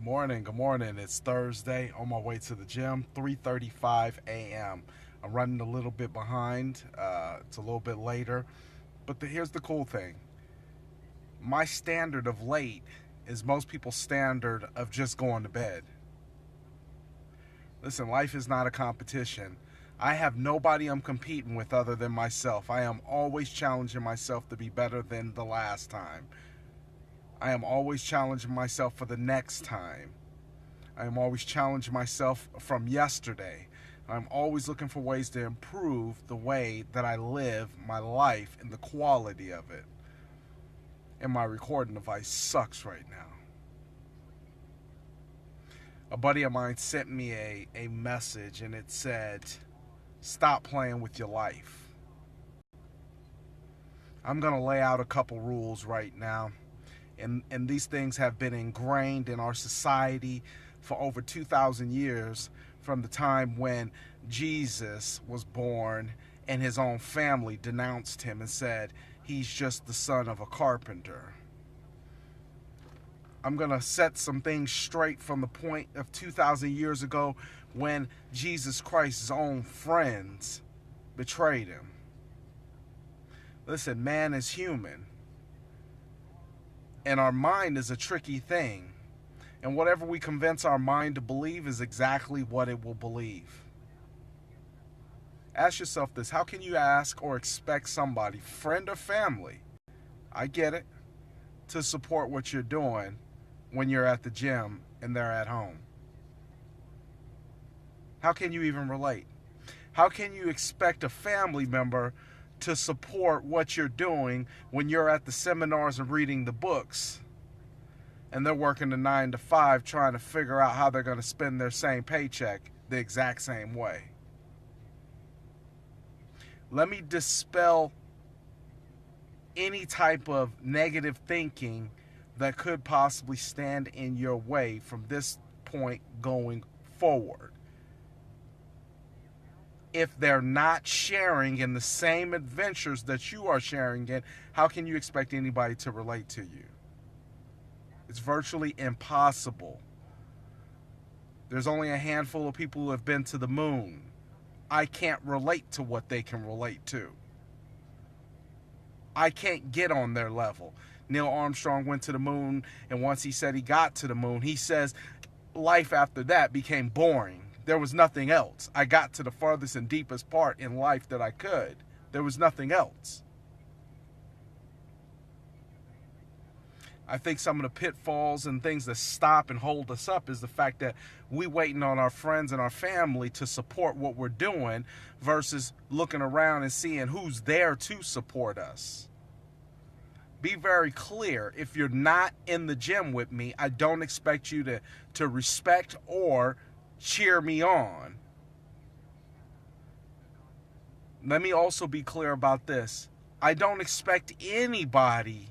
Good morning. It's Thursday, on my way to the gym, 3:35 a.m. I'm running a little bit behind. It's a little bit later. But here's the cool thing. My standard of late is most people's standard of just going to bed. Listen, life is not a competition. I have nobody I'm competing with other than myself. I am always challenging myself to be better than the last time. I am always challenging myself for the next time. I am always challenging myself from yesterday. I'm always looking for ways to improve the way that I live my life and the quality of it. And my recording device sucks right now. A buddy of mine sent me a message and it said, "Stop playing with your life." I'm going to lay out a couple rules right now. And these things have been ingrained in our society for over 2,000 years, from the time when Jesus was born and his own family denounced him and said he's just the son of a carpenter. I'm going to set some things straight from the point of 2,000 years ago when Jesus Christ's own friends betrayed him. Listen, man is human. And our mind is a tricky thing. And whatever we convince our mind to believe is exactly what it will believe. Ask yourself this: how can you ask or expect somebody, friend or family, I get it, to support what you're doing when you're at the gym and they're at home? How can you even relate? How can you expect a family member to support what you're doing when you're at the seminars and reading the books and they're working the 9 to 5 trying to figure out how they're going to spend their same paycheck the exact same way? Let me dispel any type of negative thinking that could possibly stand in your way from this point going forward. If they're not sharing in the same adventures that you are sharing in, how can you expect anybody to relate to you? It's virtually impossible. There's only a handful of people who have been to the moon. I can't relate to what they can relate to. I can't get on their level. Neil Armstrong went to the moon, and once he said he got to the moon, he says life after that became boring. There was nothing else. I got to the farthest and deepest part in life that I could. There was nothing else. I think some of the pitfalls and things that stop and hold us up is the fact that we waiting on our friends and our family to support what we're doing versus looking around and seeing who's there to support us. Be very clear. If you're not in the gym with me, I don't expect you to respect or cheer me on. Let me also be clear about this. I don't expect anybody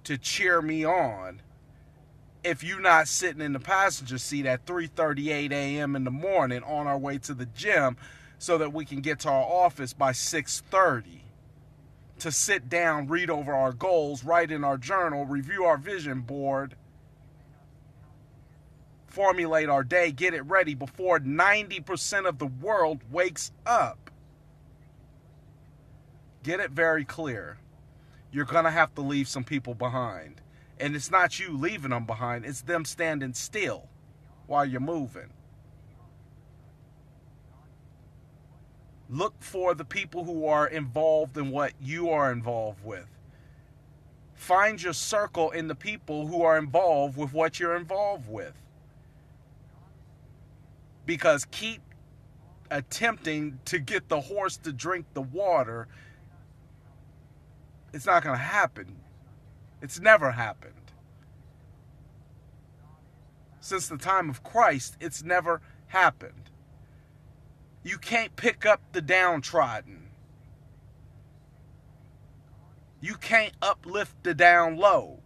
to cheer me on if you're not sitting in the passenger seat at 3:38 a.m. in the morning on our way to the gym so that we can get to our office by 6:30 to sit down, read over our goals, write in our journal, review our vision board, formulate our day, get it ready before 90% of the world wakes up. Get it very clear. You're going to have to leave some people behind. And it's not you leaving them behind, it's them standing still while you're moving. Look for the people who are involved in what you are involved with. Find your circle in the people who are involved with what you're involved with. Because keep attempting to get the horse to drink the water, it's not going to happen. It's never happened. Since the time of Christ, it's never happened. You can't pick up the downtrodden. You can't uplift the down low.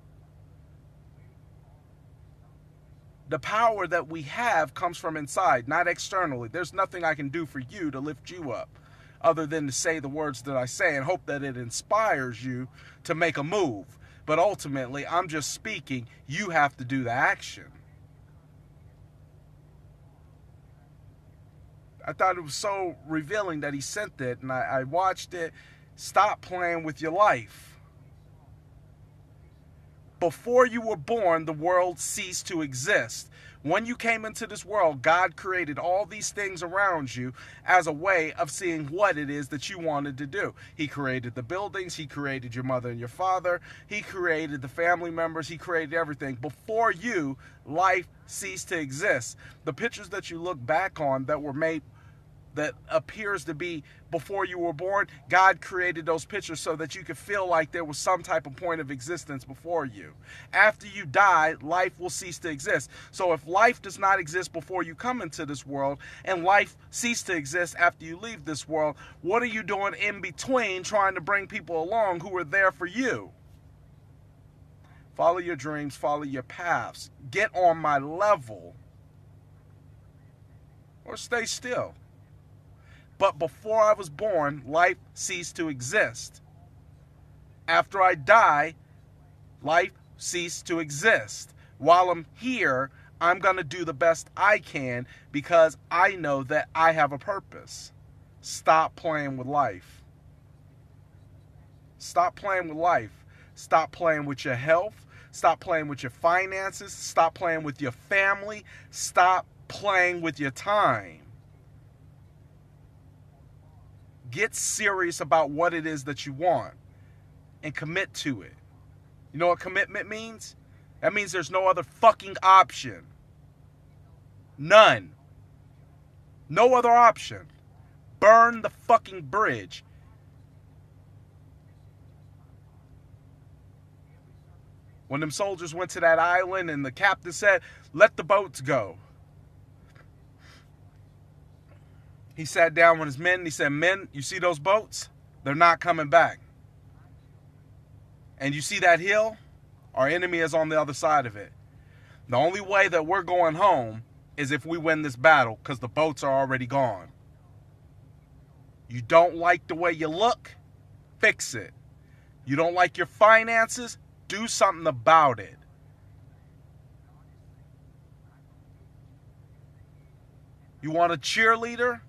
The power that we have comes from inside, not externally. There's nothing I can do for you to lift you up other than to say the words that I say and hope that it inspires you to make a move. But ultimately, I'm just speaking. You have to do the action. I thought it was so revealing that he sent it, and I watched it. Stop playing with your life. Before you were born, the world ceased to exist. When you came into this world, God created all these things around you as a way of seeing what it is that you wanted to do. He created the buildings. He created your mother and your father. He created the family members. He created everything. Before you, life ceased to exist. The pictures that you look back on that were made, that appears to be before you were born, God created those pictures so that you could feel like there was some type of point of existence before you. After you die, life will cease to exist. So if life does not exist before you come into this world, and life ceases to exist after you leave this world, what are you doing in between trying to bring people along who are there for you? Follow your dreams, follow your paths. Get on my level, or stay still. But before I was born, life ceased to exist. After I die, life ceased to exist. While I'm here, I'm going to do the best I can because I know that I have a purpose. Stop playing with life. Stop playing with life. Stop playing with your health. Stop playing with your finances. Stop playing with your family. Stop playing with your time. Get serious about what it is that you want and commit to it. You know what commitment means? That means there's no other fucking option. None. No other option. Burn the fucking bridge. When them soldiers went to that island and the captain said, "Let the boats go," he sat down with his men and he said, "Men, you see those boats? They're not coming back. And you see that hill? Our enemy is on the other side of it. The only way that we're going home is if we win this battle because the boats are already gone. You don't like the way you look? Fix it. You don't like your finances? Do something about it. You want a cheerleader?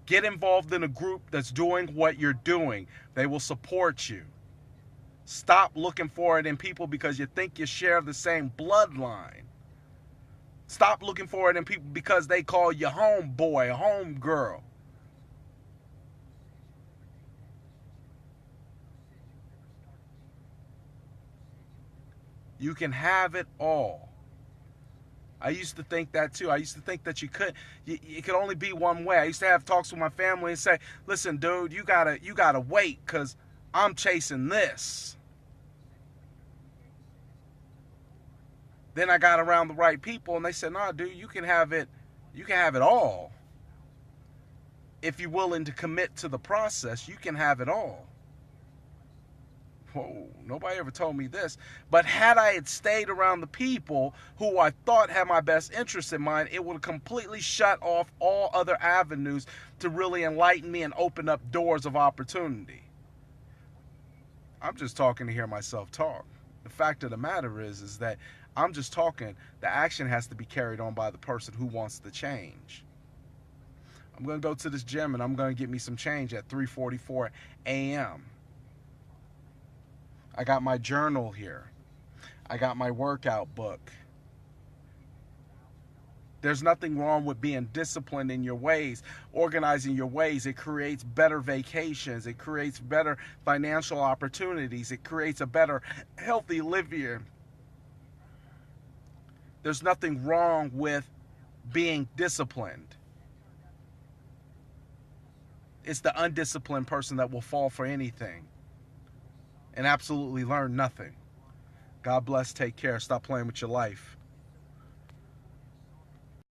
Get involved in a group that's doing what you're doing. They will support you. Stop looking for it in people because you think you share the same bloodline. Stop looking for it in people because they call you homeboy, homegirl. You can have it all. I used to think that too. I used to think that it could only be one way. I used to have talks with my family and say, "Listen, dude, you gotta wait because I'm chasing this." Then I got around the right people and they said, "Nah, dude, you can have it all. If you're willing to commit to the process, you can have it all." Whoa, nobody ever told me this. But had I had stayed around the people who I thought had my best interest in mind, it would have completely shut off all other avenues to really enlighten me and open up doors of opportunity. I'm just talking to hear myself talk. The fact of the matter is that I'm just talking. The action has to be carried on by the person who wants the change. I'm going to go to this gym and I'm going to get me some change at 3:44 a.m. I got my journal here. I got my workout book. There's nothing wrong with being disciplined in your ways, organizing your ways. It creates better vacations. It creates better financial opportunities. It creates a better, healthy life here. There's nothing wrong with being disciplined. It's the undisciplined person that will fall for anything and absolutely learn nothing. God bless. Take care. Stop playing with your life.